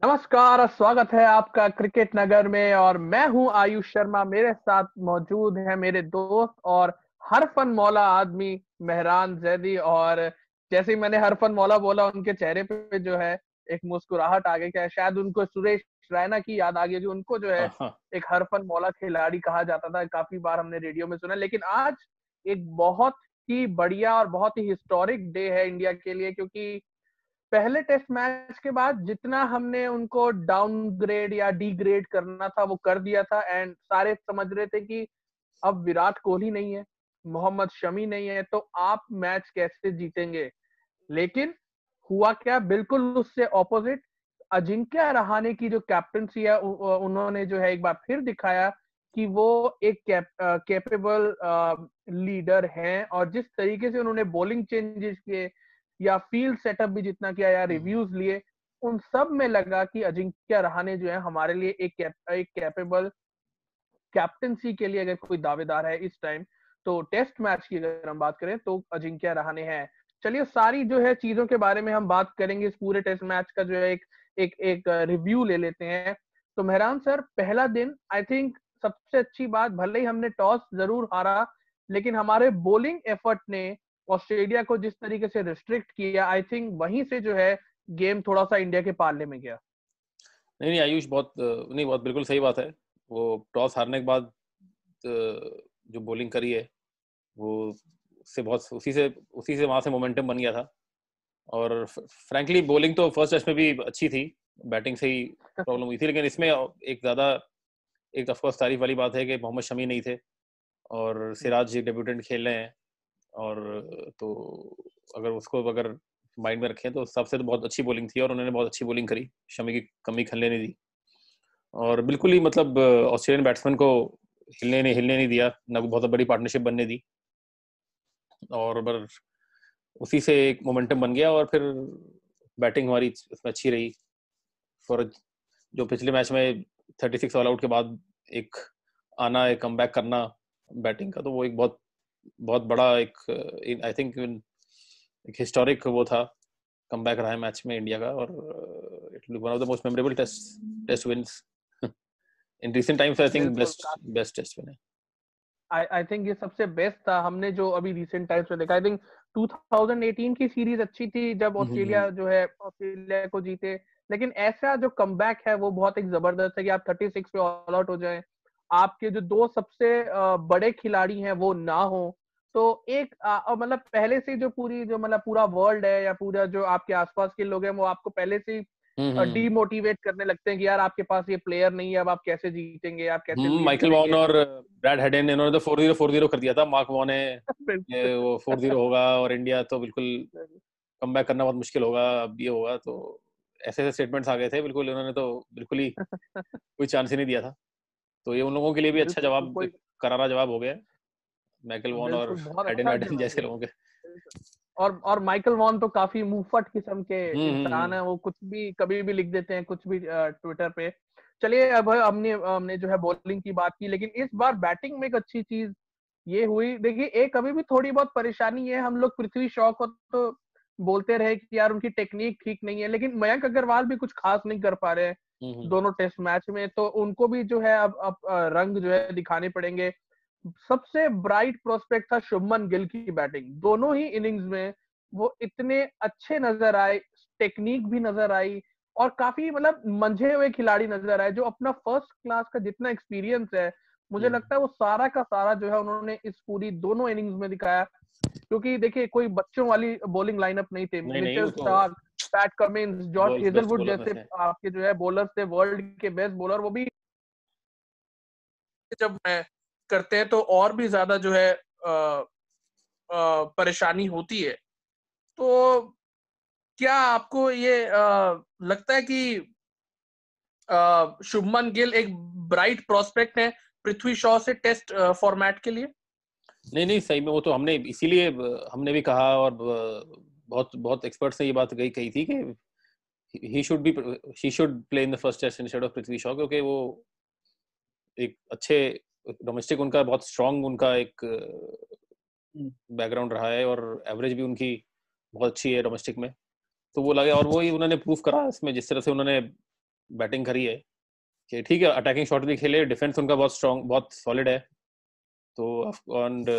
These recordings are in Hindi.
नमस्कार और स्वागत है आपका क्रिकेट नगर में। और मैं हूं आयुष शर्मा। मेरे साथ मौजूद है मेरे दोस्त और हरफन मौला आदमी मेहरान जैदी। और जैसे ही मैंने हरफन मौला बोला, उनके चेहरे पे जो है एक मुस्कुराहट आ गई। क्या शायद उनको सुरेश रैना की याद आ गई, जो उनको जो है हाँ। एक हरफन मौला खिलाड़ी कहा जाता था। काफी बार हमने रेडियो में सुना, लेकिन आज एक बहुत ही बढ़िया और बहुत ही हिस्टोरिक डे है इंडिया के लिए, क्योंकि पहले टेस्ट मैच के बाद जितना हमने उनको डाउनग्रेड या डीग्रेड करना था वो कर दिया था। एंड सारे समझ रहे थे कि अब विराट कोहली नहीं है, मोहम्मद शमी नहीं है, तो आप मैच कैसे जीतेंगे। लेकिन हुआ क्या, बिल्कुल उससे ऑपोजिट। अजिंक्य रहाणे की जो कैप्टनसी है, उन्होंने जो है एक बार फिर दिखाया कि वो एक कैपेबल लीडर हैं। और जिस तरीके से उन्होंने बॉलिंग चेंजेस किए या फील्ड सेटअप भी जितना किया या रिव्यूज लिए, उन सब में लगा कि अजिंक्य रहाणे जो है हमारे लिए एक कैपेबल कैप्टनसी के लिए अगर कोई दावेदार है इस टाइम, तो टेस्ट मैच की अगर हम बात करें तो अजिंक्य रहाणे हैं। चलिए, सारी जो है चीजों के बारे में हम बात करेंगे। इस पूरे टेस्ट मैच का जो है एक एक एक रिव्यू ले लेते हैं। तो मेहरान सर, पहला दिन आई थिंक सबसे अच्छी बात, भले ही हमने टॉस जरूर हारा, लेकिन हमारे बॉलिंग एफर्ट ने ऑस्ट्रेलिया को जिस तरीके से रिस्ट्रिक्ट किया, आई थिंक वहीं से जो है गेम थोड़ा सा इंडिया के पाले में गया। नहीं नहीं आयुष, बहुत नहीं, बहुत बिल्कुल सही बात है। वो टॉस हारने के बाद जो बॉलिंग करी है वो उससे बहुत उसी से वहां से मोमेंटम बन गया था। और फ्रैंकली बॉलिंग तो फर्स्ट टेस्ट में भी अच्छी थी, बैटिंग से ही प्रॉब्लम हुई थी। लेकिन इसमें एक ऑफ कोर्स तारीफ वाली बात है कि मोहम्मद शमी नहीं थे और सिराज डेब्यूटेंट खेल रहे हैं। और तो अगर माइंड में रखें तो सबसे तो बहुत अच्छी बॉलिंग थी और उन्होंने बहुत अच्छी बॉलिंग करी, शमी की कमी खलने नहीं दी। और बिल्कुल ही मतलब ऑस्ट्रेलियन बैट्समैन को हिलने नहीं दिया, ना बहुत बड़ी पार्टनरशिप बनने दी। और उसी से एक मोमेंटम बन गया और फिर बैटिंग हमारी उसमें अच्छी रही। फॉर जो पिछले मैच में 36 ऑल आउट के बाद एक एक कमबैक करना बैटिंग का, तो वो एक बहुत बहुत बड़ा एक आई थिंक एक हिस्टोरिक वो था, कमबैक रहा है मैच में इंडिया का। और it will be one of the most memorable test wins in recent times. I think बिल्कुल। बेस्ट बेस्ट टेस्ट विन है। आई थिंक ये सबसे बेस्ट था हमने जो अभी रिसेंट टाइम्स में देखा। आई थिंक 2018 की सीरीज अच्छी थी जब ऑस्ट्रेलिया को जीते, लेकिन ऐसा जो कमबैक है वो बहुत एक जबरदस्त है कि आप 36 पे ऑल आउट हो जाएं, आपके जो दो सबसे बड़े खिलाड़ी हैं वो ना हो। तो एक मतलब पहले से जो पूरा वर्ल्ड है या पूरा जो आपके आसपास के लोग हैं, वो आपको पहले से डीमोटिवेट करने लगते हैं कि यार आपके पास ये प्लेयर नहीं है, अब आप कैसे जीतेंगे, आप कैसे लीड माइकल वॉन करेंगे। और ब्रैड हेडन, इन्होंने तो 4-0 कर दिया था। मार्क वॉन ने वो 4-0 होगा और इंडिया तो बिल्कुल कमबैक करना बहुत मुश्किल होगा, अब ये होगा। तो ऐसे ऐसे स्टेटमेंट्स आ गए थे, बिल्कुल इन्होंने तो बिल्कुल ही कोई चांस ही नहीं दिया था। तो ये उन लोगों के लिए भी अच्छा बिल्कुल जवाब, कोई। करारा जवाब हो गया, माइकल वॉन और बिल्कुल बहुत हेडन अच्छा वेडन जवाब जैसे है। लोगों के। और माइकल वॉन तो काफी मुंहफट किस्म के इंसान हम्म। है। वो कुछ भी कभी भी लिख देते हैं, कुछ भी ट्विटर पे। चलिए, अब हमने हमने जो है बॉलिंग की बात की, लेकिन इस बार बैटिंग में एक अच्छी चीज ये हुई। देखिए, एक अभी भी थोड़ी बहुत परेशानी है। हम लोग पृथ्वी शॉ को तो बोलते रहे कि यार उनकी टेक्निक ठीक नहीं है, लेकिन मयंक अग्रवाल भी कुछ खास नहीं कर पा रहे हैं हम्म। दोनों टेस्ट मैच में। तो उनको भी जो है अब रंग जो है दिखाने पड़ेंगे। सबसे ब्राइट प्रोस्पेक्ट था शुभमन गिल की बैटिंग। दोनों ही इनिंग्स में वो इतने अच्छे नजर आए, टेक्निक भी नजर आई, और काफी मतलब मंझे हुए खिलाड़ी नजर आए, जो अपना फर्स्ट क्लास का जितना एक्सपीरियंस है, मुझे हम्म। लगता है वो सारा का सारा जो है उन्होंने इस पूरी दोनों इनिंग्स में दिखाया। क्योंकि देखिए, कोई बच्चों वाली बॉलिंग लाइनअप नहीं थे। नहीं नहीं, मिचेल वो तो Starc, Pat Cummins, Josh world's best Hazlewood bowler में जैसे से। आपके जो है बॉलर्स थे, वर्ल्ड के बेस्ट बॉलर। वो भी जब करते हैं तो और भी ज्यादा जो है परेशानी होती है। तो क्या आपको ये लगता है कि शुभमन गिल एक ब्राइट प्रोस्पेक्ट है पृथ्वी शॉ से टेस्ट फॉर्मेट के लिए? नहीं नहीं, सही में वो तो हमने इसीलिए हमने भी कहा, और बहुत बहुत एक्सपर्ट्स ने ये बात कही थी कि he should play in the first test instead of Prithvi Shaw, क्योंकि वो एक अच्छे डोमेस्टिक, उनका बहुत स्ट्रांग उनका एक बैकग्राउंड रहा है और एवरेज भी उनकी बहुत अच्छी है डोमेस्टिक में। तो वो लगे और वो ही उन्होंने प्रूव करा इसमें, जिस तरह से उन्होंने बैटिंग करी है कि ठीक है, अटैकिंग शॉट भी खेले, डिफेंस उनका बहुत स्ट्रांग, बहुत सॉलिड है। तो एंड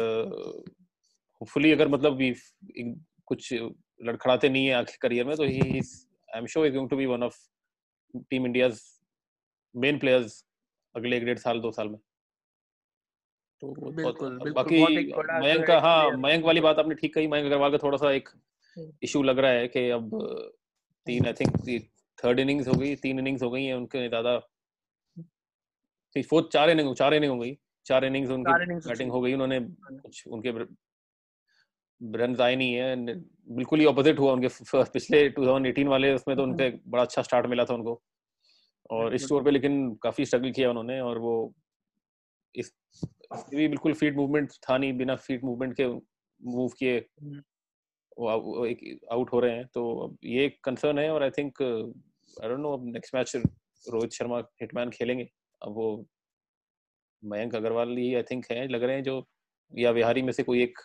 होपफुली अगर मतलब भी कुछ लड़खड़ाते नहीं है आखिर करियर में, तो he I am sure is going to be one of team India's main players अगले 1.5 साल 2 साल में। तो बिल्कुल बिल्कुल, बाकी बहुत एक बड़ा जो मयंक है का, हाँ प्लेयर। मयंक वाली बात आपने ठीक कही। मयंक अग्रवाल का थोड़ा सा एक इशू लग रहा है कि अब 3 आई थिंक 3rd इनिंग्स हो गई, 3 इनिंग्स हो गई है उनके, ज्यादा 4 इनिंग हो गई, 4 इनिंग्स उनकी बैटिंग हो गई, उन्होंने कुछ उनके रन आए नहीं है। बिल्कुल ही ऑपोजिट हुआ उनके पिछले 2018 वाले उसमें, तो उनका बड़ा अच्छा स्टार्ट मिला था उनको, और इस टूर पे लेकिन काफी स्ट्रगल किया उन्होंने, और वो इस भी बिल्कुल फीट मूवमेंट था नहीं, बिना फीट मूवमेंट के मूव किए वो एक आउट हो रहे हैं। तो अब ये एक कंसर्न है, और I think I don't know अब next match Rohit Sharma hitman खेलेंगे, अब वो मयंक अग्रवाल ही आई थिंक है लग रहे हैं जो, या विहारी में से कोई एक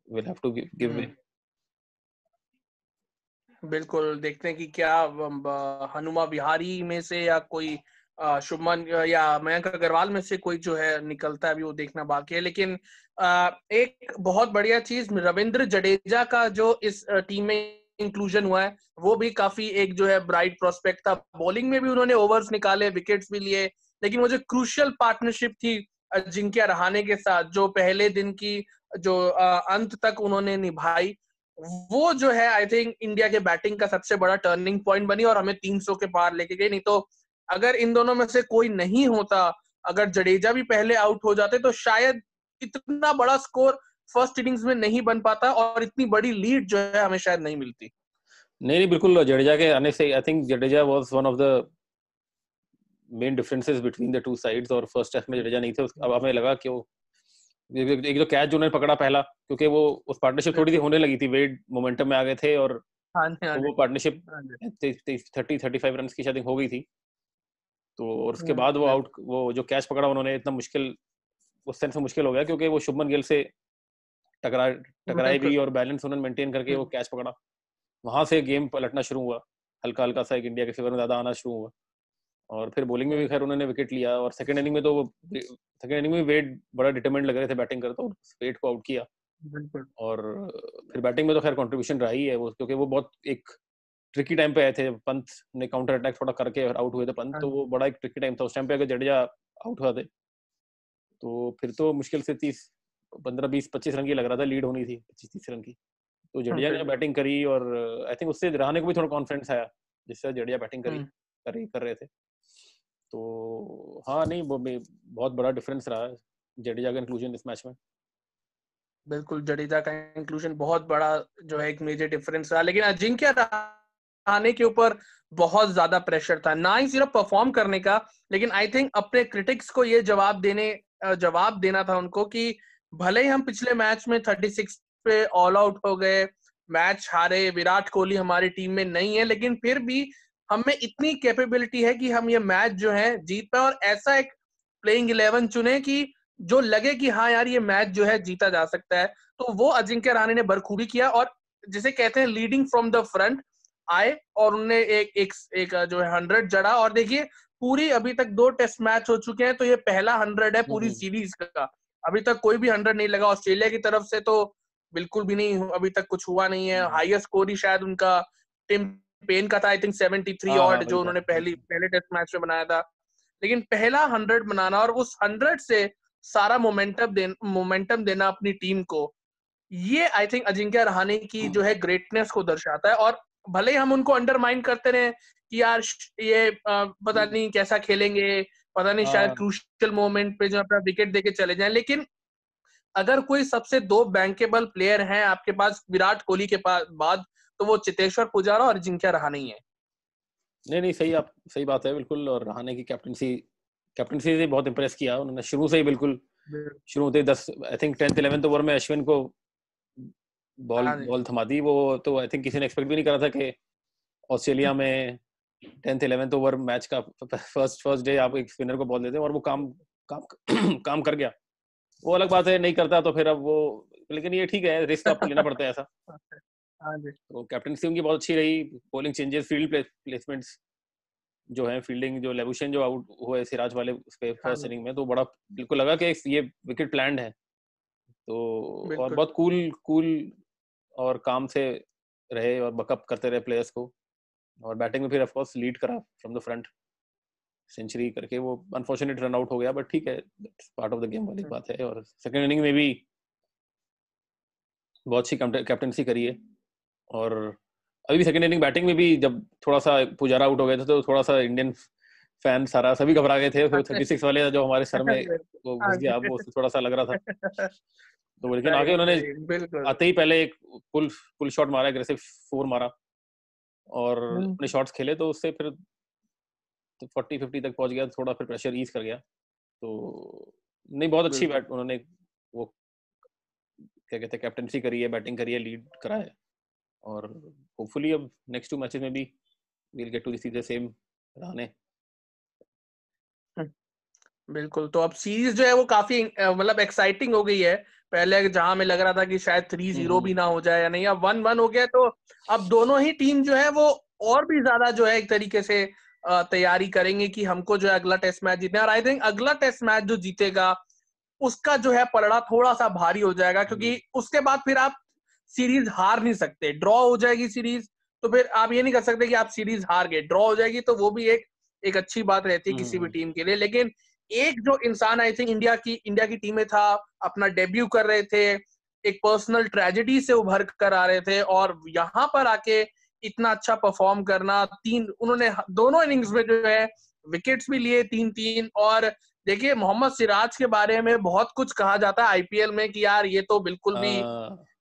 will have to give way. बिल्कुल, देखते हैं कि क्या हनुमा विहारी में से या कोई शुभमन या मयंक अग्रवाल में से कोई जो है निकलता है, अभी वो देखना बाकी है। लेकिन एक बहुत बढ़िया चीज रविंद्र जडेजा का जो इस टीम में इंक्लूजन हुआ है, वो भी काफी एक जो है ब्राइट प्रोस्पेक्ट था। बॉलिंग में भी उन्होंने ओवर्स निकाले, विकेट्स भी लिए, लेकिन वो जो क्रूशियल पार्टनरशिप थी अजिंक्य रहाणे के साथ, जो पहले दिन की जो अंत तक उन्होंने निभाई, वो जो है आई थिंक इंडिया के बैटिंग का सबसे बड़ा टर्निंग पॉइंट बनी और हमें 300 के पार लेके गई। नहीं तो अगर इन दोनों में से कोई नहीं होता, अगर जडेजा भी पहले आउट हो जाते, तो शायद इतना बड़ा स्कोर फर्स्ट इनिंग्स में नहीं बन पाता और इतनी बड़ी लीड जो है हमें शायद नहीं मिलती। नहीं बिल्कुल, जडेजा के आने से I think Jadeja was one of the main differences between the two sides, और फर्स्ट टेस्ट में जडेजा नहीं थे। अब हमें लगा कि वो एक जो कैच जो उन्होंने पकड़ा पहला, क्योंकि वो उस पार्टनरशिप थोड़ी सी होने लगी थी, वेट मोमेंटम में आ गए थे, और तो वो पार्टनरशिप 30-35 रन की शायद हो गई थी। तो और उसके बाद वो आउट, वो जो कैच पकड़ा उन्होंने, इतना मुश्किल उस सेंस में मुश्किल हो गया क्योंकि वो शुभमन गिल से टकराए भी, और बैलेंस उन्होंने मेंटेन करके वो कैच पकड़ा। वहां से गेम पलटना शुरू हुआ, हल्का हल्का सा एक इंडिया के फेवर में ज्यादा आना शुरू हुआ, और फिर बॉलिंग में भी खैर उन्होंने विकेट लिया, और सेकंड इनिंग में तो सेकंड इनिंग में वेट बड़ा डिटरमिनेड लग रहे थे बैटिंग करते, और वेट को आउट किया। और फिर बैटिंग में तो खैर कंट्रीब्यूशन रहा ही है वो, क्योंकि वो बहुत एक ट्रिकी टाइम पे आए थे। पंत ने काउंटर अटैक थोड़ा करके आउट हुए थे पंत, तो वो बड़ा एक ट्रिकी टाइम था उस टाइम पे। अगर जडेजा आउट हुआ थे तो फिर तो मुश्किल से 15-20-25 रन की लग रहा था लीड होनी थी, 25-30 रन की। तो जडेजा ने बैटिंग करी, और आई थिंक उससे रहाणे को भी थोड़ा कॉन्फिडेंस आया जिससे जडेजा बैटिंग कर रहे थे। तो हाँ, नहीं वो बहुत बड़ा डिफरेंस रहा जडेजा का इंक्लूजन इस मैच में। बिल्कुल, जडेजा का इंक्लूजन बहुत बड़ा जो है एक मेजर डिफरेंस रहा। लेकिन अजिंक्य रहाणे के ऊपर बहुत ज्यादा प्रेशर था, ना ही सिर्फ परफॉर्म करने का, लेकिन आई थिंक अपने क्रिटिक्स को ये जवाब देना था उनको कि भले ही हम पिछले मैच में 36 पे ऑल आउट हो गए, मैच हारे, विराट कोहली हमारी टीम में नहीं है, लेकिन फिर भी हमें इतनी कैपेबिलिटी है कि हम ये मैच जो है जीत पाए, और ऐसा एक प्लेइंग 11 चुने कि जो लगे कि हाँ यार ये मैच जो है जीता जा सकता है। तो वो अजिंक्य रहाणे ने बखूबी किया, और जिसे कहते हैं लीडिंग फ्रॉम द फ्रंट आए, और उन्होंने एक जो है 100 जड़ा। और देखिए, पूरी अभी तक 2 टेस्ट मैच हो चुके हैं, तो ये पहला 100 है पूरी सीरीज का। अभी तक कोई भी 100 नहीं लगा ऑस्ट्रेलिया की तरफ से, तो बिल्कुल भी नहीं, अभी तक कुछ हुआ नहीं है। हाईएस्ट स्कोर ही शायद उनका टिम पेन का था, आई थिंक 73 ऑड, जो उन्होंने पहले टेस्ट मैच में बनाया था। लेकिन पहला 100 बनाना और उस 100 से सारा मोमेंटम देना अपनी टीम को, ये आई थिंक अजिंक्य रहाणे की जो है ग्रेटनेस को दर्शाता है। और भले ही हम उनको अंडरमाइन करते रहे कि यार ये पता नहीं कैसा खेलेंगे, पता नहीं शायद क्रूशियल मोमेंट पे जो अपना विकेट देके चले जाएं, लेकिन अगर कोई सबसे 2 बैंकेबल प्लेयर हैं आपके पास विराट कोहली के पास बाद, तो वो चेतेश्वर पुजारा और अजिंक्य रहाणे ही है। नहीं सही बात है बिल्कुल। और रहाणे की कैप्टनसी से बहुत इंप्रेस किया उन्होंने शुरू से ही, बिल्कुल शुरू होते 10 I think 10th 11th over में अश्विन को बॉल थमा दी। वो तो आई थिंक किसी ने एक्सपेक्ट भी नहीं करा था कि ऑस्ट्रेलिया में 10th 11th ओवर मैच का फर्स्ट डे आप एक स्पिनर को बॉल देते हैं, और वो काम कर गया। वो अलग बात है, नहीं करता तो फिर अब वो, लेकिन ये ठीक है, रिस्क आपको लेना पड़ता है ऐसा। तो कैप्टनसी उनकी बहुत अच्छी रही, बॉलिंग चेंजेस, फील्ड प्लेसमेंट्स जो है फील्डिंग, जो लेबुशेन जो आउट हुए सिराज वाले उस पे हाँ फर्स्ट इनिंग में, तो बड़ा बिल्कुल लगा कि ये विकेट प्लान्ड है। तो और बिल्कुल बहुत कूल और काम से रहे और बकअप करते रहे प्लेयर्स को, और बैटिंग में फिर ऑफ कोर्स लीड करा फ्रॉम द फ्रंट सेंचुरी करके। वो अनफॉर्चुनेट रन आउट हो गया, बट ठीक है, पार्ट ऑफ द गेम वाली बात है। और सेकंड इनिंग में भी बहुत अच्छी कैप्टनसी करी है, और अभी भी सेकंड इनिंग बैटिंग में भी जब थोड़ा सा पुजारा आउट हो गए थे तो थोड़ा सा इंडियन फैन सारा सभी घबरा गए थे। फिर 36 वाले जो हमारे सर में वो हाँ घुस गया, वो थोड़ा सा लग रहा था। तो लेकिन आगे सही उन्होंने सही बिल्कुल। आते ही पहले एक पुल शॉट मारा, एग्रेसिव 4 मारा, और हम्म, अपने शॉट्स खेले, तो उससे फिर 40-50 तक पहुंच गया, थोड़ा फिर प्रेशर ईज कर गया। तो नहीं, बहुत अच्छी बिल्कुल बैट उन्होंने वो क्या कहते हैं कैप्टनसी करी है, बैटिंग करी है, लीड करा है, और होपफुली अब नेक्स्ट 2 मैचेस में भी we'll get to see the same Rahane. बिल्कुल। तो अब सीरीज जो है वो काफी मतलब एक्साइटिंग हो गई है। पहले जहां में लग रहा था कि शायद 3-0 भी ना हो जाए या नहीं, अब 1-1 हो गया। तो अब दोनों ही टीम जो है वो और भी ज्यादा जो है एक तरीके से तैयारी करेंगे कि हमको जो है अगला टेस्ट मैच जीतना है। और आई थिंक अगला टेस्ट मैच जो जीतेगा उसका जो है पलड़ा थोड़ा सा भारी हो जाएगा, क्योंकि उसके बाद फिर आप सीरीज हार नहीं सकते। ड्रॉ हो जाएगी सीरीज तो फिर आप ये नहीं कर सकते कि आप सीरीज हार गए। ड्रॉ हो जाएगी तो वो भी एक एक अच्छी बात रहती है किसी भी टीम के लिए। लेकिन एक जो इंसान आई थिंक इंडिया की टीम में था, अपना डेब्यू कर रहे थे, एक पर्सनल ट्रेजेडी से उभर कर आ रहे थे, और यहाँ पर आके इतना अच्छा परफॉर्म करना। उन्होंने दोनों इनिंग्स में जो है विकेट्स भी लिए 3-3। और देखिए, मोहम्मद सिराज के बारे में बहुत कुछ कहा जाता है आईपीएल में कि यार ये तो बिल्कुल भी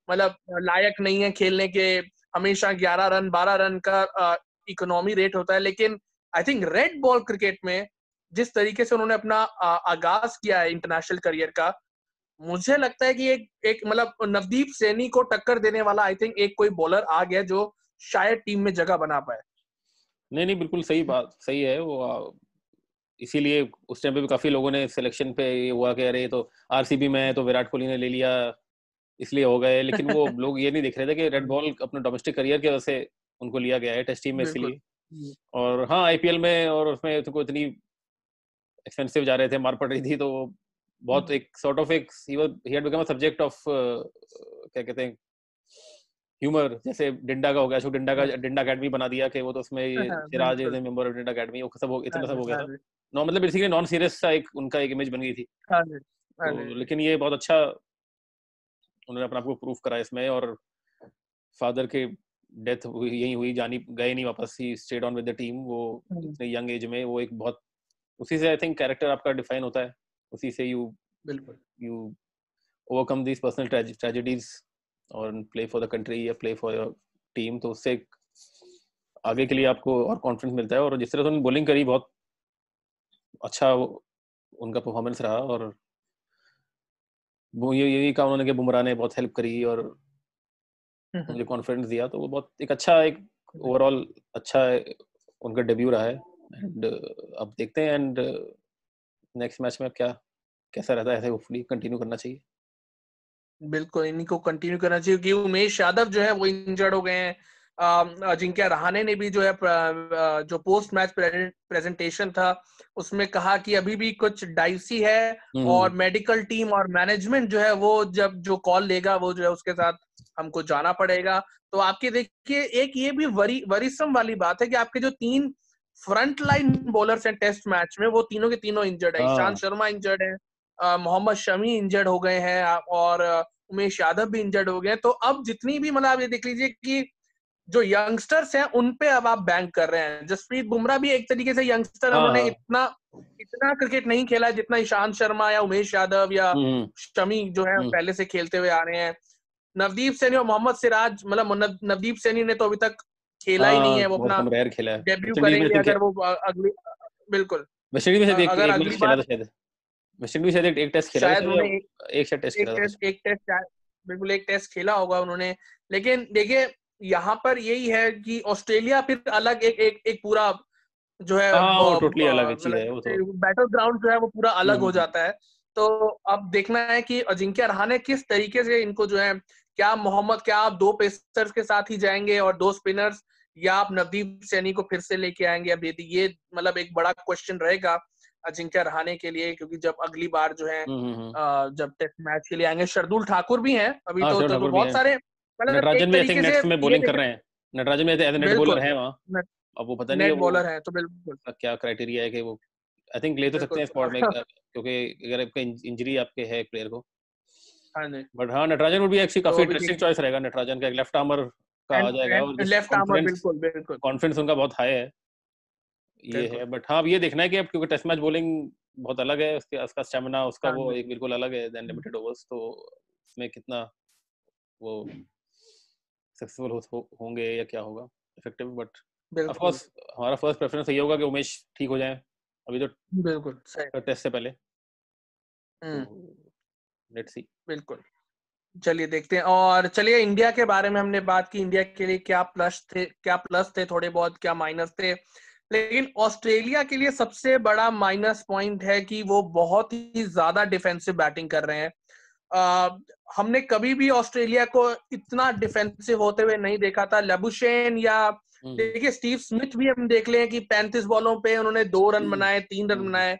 मतलब लायक नहीं है खेलने के। हमेशा 11 रन 12 रन का इकोनॉमी रेट होता है। लेकिन I think red ball cricket में जिस तरीके से उन्होंने अपना आगाज किया है इंटरनेशनल करियर का, मुझे लगता है कि एक एक मतलब नवदीप सैनी को टक्कर देने वाला आई थिंक एक कोई बॉलर आ गया जो शायद टीम में जगह बना पाए। नहीं, बिल्कुल सही बात, सही है वो। इसीलिए उस टाइम पे भी काफी लोगों ने सिलेक्शन पे ये हुआ कि अरे ये तो आरसीबी में है तो विराट कोहली ने ले लिया इसलिए हो गए, लेकिन वो लोग ये नहीं देख रहे थे कि रेड बॉल अपने डोमेस्टिक करियर की वजह से उनको लिया गया है टेस्ट टीम में, बिल्कुल इसलिए। और हाँ, आईपीएल में और उसमें तो इतनी एक्सपेंसिव जा रहे थे, मार पड़ रही थी, तो बहुत एक सॉर्ट ऑफ एक he had become a subject of क्या कहते हैं ह्यूमर। जैसे डिंडा का हो गया, डिंडा अकेडमी बना दिया कि वो तो उसमें सिराज इज बिल्कुल। ए मेंबर ऑफ डिंडा अकेडमी, वो सब हाँ इतना सब जी हो गया हाँ था। जी नॉन मतलब बेसिकली नॉन सीरियस सा एक उनका एक इमेज बन गई थी। हाँ जी हाँ तो जी लेकिन ये बहुत अच्छा उन्होंने अपने आप को प्रूव करा इसमें। और फादर के डेथ हुई यही हुई, जानी गए नहीं वापस, he stayed on with the team. वो इतने यंग एज में वो एक बहुत, उसी से आई थिंक कैरेक्टर आपका डिफाइन होता है, उसी से बिल्कुल you overcome these personal tragedies और प्ले फॉर द कंट्री या प्ले फॉर योर टीम। तो उससे आगे के लिए आपको और कॉन्फिडेंस मिलता है। और जिस तरह से उन्होंने बॉलिंग करी, बहुत अच्छा उनका परफॉर्मेंस रहा। और वो यही कहा उन्होंने कि बुमराह ने बहुत हेल्प करी और मुझे कॉन्फिडेंस दिया। तो वो बहुत एक अच्छा, एक ओवरऑल अच्छा उनका डेब्यू रहा है। एंड अब देखते हैं एंड नेक्स्ट मैच में क्या कैसा रहता है, ऐसे होपफुली कंटिन्यू करना चाहिए। बिल्कुल इन्हीं को कंटिन्यू करना चाहिए, क्योंकि उमेश यादव जो है वो इंजर्ड हो गए हैं। अजिंक्य रहाणे ने भी जो है जो पोस्ट मैच प्रेजेंटेशन था उसमें कहा कि अभी भी कुछ डाइसी है, और मेडिकल टीम और मैनेजमेंट जो है वो जब जो कॉल लेगा वो जो है उसके साथ हमको जाना पड़ेगा। तो आपके देखिए एक ये भी वरीसम वाली बात है कि आपके जो 3 फ्रंट लाइन बॉलर्स हैं टेस्ट मैच में, वो तीनों के तीनों इंजर्ड है। ईशांत शर्मा इंजर्ड है, मोहम्मद शमी इंजर्ड हो गए हैं, और उमेश यादव भी इंजर्ड हो गए। तो अब जितनी भी मतलब आप ये देख लीजिए कि जो यंगस्टर्स हैं उन पे अब आप बैंक कर रहे हैं। जसप्रीत बुमराह भी एक तरीके से यंगस्टर है, उन्होंने इतना इतना क्रिकेट नहीं खेला जितना ईशांत शर्मा या उमेश यादव या शमी जो है पहले से खेलते हुए आ रहे हैं। नवदीप सैनी और मोहम्मद सिराज, मतलब नवदीप सैनी ने तो अभी तक खेला ही नहीं है, वो बहुत अपना कम रेयर खेला है। डेब्यू वेस्ट इंडीज में करेंगे think अगर वो अगली बिल्कुल वेस्ट इंडीज में शायद अगर एक अगली मैच खेला बार था शायद। वेस्ट इंडीज में शायद एक टेस्ट खेला था शायद शायद, उन्होंने या एक शायद टेस्ट खेला था कुछ। एक टेस्ट बिल्कुल एक टेस्ट खेला होगा उन्होंने। लेकिन देखिए यहाँ पर यही है कि ऑस्ट्रेलिया फिर अलग एक एक एक पूरा जो है हाँ, वो टोटली अलग चीज है वो तो। मतलब बैटल ग्राउंड जो है वो पूरा अलग हो जाता है। तो अब देखना है कि अजिंक्य रहाणे किस तरीके से इनको जो है, क्या आप 2 पेसर्स के साथ ही जाएंगे और 2 स्पिनर्स, या आप नवदीप सैनी को फिर से लेके आएंगे अब ये मतलब एक बड़ा क्वेश्चन रहेगा अजिंक्य रहाणे के लिए, क्योंकि जब अगली बार जो है जब टेस्ट मैच के लिए आएंगे, शार्दुल ठाकुर भी हैं अभी, हाँ, शार्दुल तो ठाकुर भी बहुत हैं, सारे मतलब नटराजन एक भी आई थिंक तरीके से नेट्स में ये बॉलिंग कर रहे हैं, नटराजन भी एज नेट बॉलर बिल्कुल है वहाँ। अब वो पता नहीं है नेट वो बॉलर है तो बिल्कुल क्या क्राइटेरिया है कि वो आई थिंक ले तो सकते बिल्कुल हैं स्पॉट में, क्योंकि अगर आपका इंजरी आपके है एक प्लेयर को। हाँ जी, बट हाँ, नटराजन वुड भी एक्चुअली तो काफी अभी इंटरेस्टिंग देख चॉइस रहेगा नटराजन का, एक लेफ्ट आर्मर का आ जाएगा, और एंड जिस लेफ्ट आर्मर, कॉन्फिडेंस बिल्कुल बिल्कुल कॉन्फिडेंस उनका बहुत हाई है, ये बिल्कुल है। बट हाँ, अब ये देखना है कि अब क्योंकि टेस्ट मैच बॉलिंग बहुत अलग है, उसका स्टेमिना उसका हाँ वो जी एक बिल्कुल अलग है देन लिमिटेड ओवर्स, तो उसमें कितना वो सक्सेसफुल होंगे या क्या होगा इफेक्टिव। बट ऑफ बिल्कुल कोर्स हमारा फर्स्ट प्रेफरेंस यही होगा कि उमेश ठीक हो जाए अभी बिल्कुल सही। तो टेस्ट से पहले, तो हम्म लेट्स सी। बिल्कुल, चलिए देखते हैं। और चलिए इंडिया के बारे में हमने बात की, इंडिया के लिए क्या प्लस थे थोड़े बहुत, क्या माइनस थे, लेकिन ऑस्ट्रेलिया के लिए सबसे बड़ा माइनस पॉइंट है कि वो बहुत ही ज्यादा डिफेंसिव बैटिंग कर रहे हैं। आ, हमने कभी भी ऑस्ट्रेलिया को इतना डिफेंसिव होते हुए नहीं देखा था। लबुशेन या देखिए स्टीव स्मिथ भी हम देख लें कि 35 बॉलों पे उन्होंने 2 रन बनाए, 3 रन बनाए।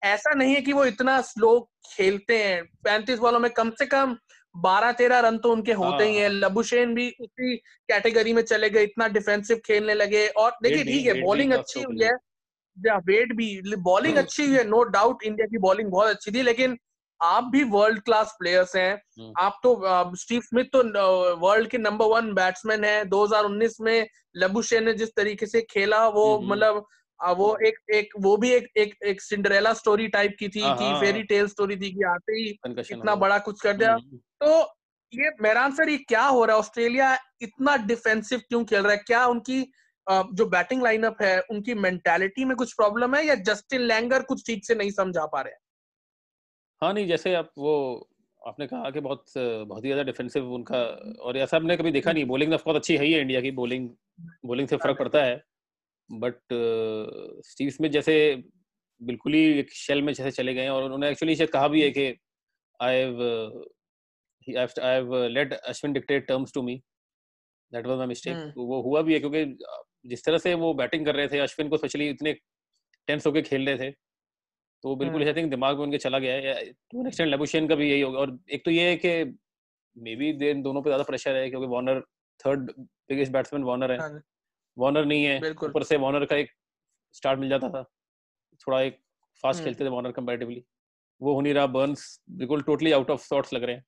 ऐसा नहीं है कि वो इतना स्लो खेलते हैं, 35 बॉलों में कम से कम 12-13 रन तो उनके होते ही हैं। हाँ, लबुशेन भी उसी कैटेगरी में चले गए, इतना डिफेंसिव खेलने लगे। और देखिए ठीक है, वेट भी बॉलिंग था अच्छी स्ट्रोक हुई लिए। है, वेट भी, बॉलिंग अच्छी हुई है, नो डाउट इंडिया की बॉलिंग बहुत अच्छी थी, लेकिन आप भी वर्ल्ड क्लास प्लेयर्स हैं। आप तो स्टीव स्मिथ तो वर्ल्ड के नंबर 1 बैट्समैन है। 2019 में लबुशेन ने जिस तरीके से खेला वो मतलब वो एक वो भी एक सिंड्रेला स्टोरी टाइप की थी हाँ कि फेरी हाँ, टेल स्टोरी थी कि आते ही कंकशन हो इतना गया। बड़ा कुछ कर दिया। तो ये मेहरान सर, ये क्या हो रहा है? ऑस्ट्रेलिया इतना डिफेंसिव क्यों खेल रहा है? क्या उनकी जो बैटिंग लाइनअप है उनकी मेंटालिटी में कुछ प्रॉब्लम है, या जस्टिन लैंगर कुछ ठीक से नहीं समझा पा रहे हैं? हाँ नहीं, जैसे आप वो आपने कहा कि बहुत बहुत ही ज्यादा डिफेंसिव उनका, और ऐसा हमने कभी देखा नहीं। बॉलिंग ऑफ कोर्स अच्छी है ही है इंडिया की, बॉलिंग बॉलिंग से फर्क पड़ता है। बट स्टीव स्मिथ जैसे बिल्कुल ही एक शेल में जैसे चले गए हैं, और उन्होंने एक्चुअली शायद कहा भी है कि I have let Ashwin dictate terms to me, that was my mistake. तो वो हुआ भी है, क्योंकि जिस तरह से वो बैटिंग कर रहे थे अश्विन को स्पेशली इतने टेंस होके खेल रहे थे, तो बिल्कुल आई थिंक दिमाग में उनके चला गया है। टू एन एक्सटेंट लेबुशेन का भी यही होगा। और एक तो ये है कि मे बी दोनों पे ज्यादा प्रेशर है, क्योंकि Warner third biggest batsman Warner है, हाँ, वार्नर नहीं है। बिल्कुल। ऊपर से वार्नर का एक स्टार्ट मिल जाता था, थोड़ा एक फास्ट हम्म खेलते थे वार्नर कंपैरेटिवली, वो हो नहीं रहा। बर्न्स बिल्कुल टोटली आउट ऑफ सॉर्ट्स लग रहे हैं।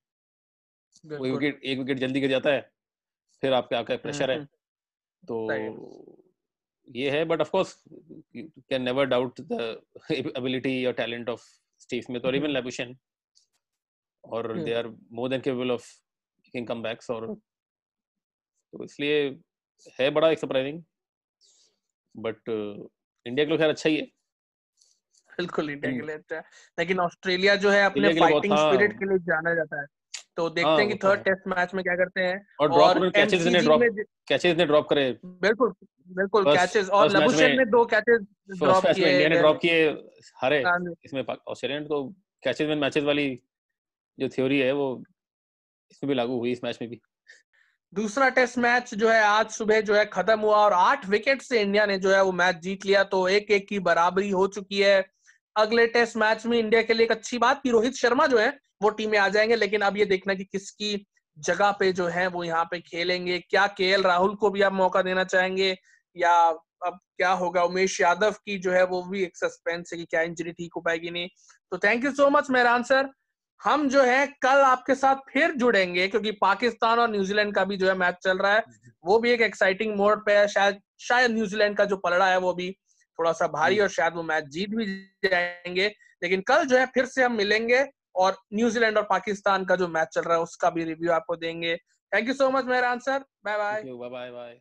वो बिल्कुल। एक विकेट जल्दी गिर जाता है, फिर आपके आका प्रेशर है। हम्म, तो सही है। ये है। But of course you can never doubt the ability और टैलेंट ऑफ स्टीव स्मिथ और इवन लेबुशेन, और they hmm, are more than capable of making comebacks. और तो इसलिए है बड़ा एक सरप्राइजिंग। बट इंडिया के लिए खैर अच्छा ही है। बिल्कुल इंडिया के इन लिए अच्छा है, लेकिन ऑस्ट्रेलिया जो है अपने ऑस्ट्रेलिया के लिए बहुत, फाइटिंग स्पिरिट हाँ के लिए जाना जाता है। तो हाँ, देखते हैं वो कि तो थर्ड है। टेस्ट मैच में क्या करते हैं। और ड्रॉप और उन्होंने एमसीजी में कैचेस ने ड्रॉप करे। बिल्कुल बिल्कुल फर्स्ट कैचेस, और फर्स्ट मैच लबुशेन में ने 2 कैचेस फर्स्ट ड्रॉप मैच में किए इंडिया ने इधर। ड्रॉप किए, हारे हाँ, इसमें ऑस्ट्रेलिया ने। तो कैचेस में मैचेस वाली जो थ्योरी है वो इसमें भी लागू हुई, इस मैच में भी। दूसरा टेस्ट मैच जो है आज सुबह जो है खत्म हुआ और 8 विकेट से इंडिया ने जो है वो मैच जीत लिया, तो 1-1 की बराबरी हो चुकी है। अगले टेस्ट मैच में इंडिया के लिए एक अच्छी बात कि रोहित शर्मा जो है वो टीम में आ जाएंगे, लेकिन अब ये देखना कि किसकी जगह पे जो है वो यहाँ पे खेलेंगे। क्या केएल राहुल को भी आप मौका देना चाहेंगे, या अब क्या होगा? उमेश यादव की जो है वो भी एक सस्पेंस है कि क्या इंजरी ठीक हो पाएगी नहीं। तो thank you so much Mehran sir. हम जो है कल आपके साथ फिर जुड़ेंगे, क्योंकि पाकिस्तान और न्यूजीलैंड का भी जो है मैच चल रहा है, वो भी एक एक्साइटिंग मोड पे है। शायद न्यूजीलैंड का जो पलड़ा है वो भी थोड़ा सा भारी, और शायद वो मैच जीत भी जाएंगे। लेकिन कल जो है फिर से हम मिलेंगे और न्यूजीलैंड और पाकिस्तान का जो मैच चल रहा है उसका भी रिव्यू आपको देंगे। Thank you so much Mehran sir, bye thank bye. You, bye bye.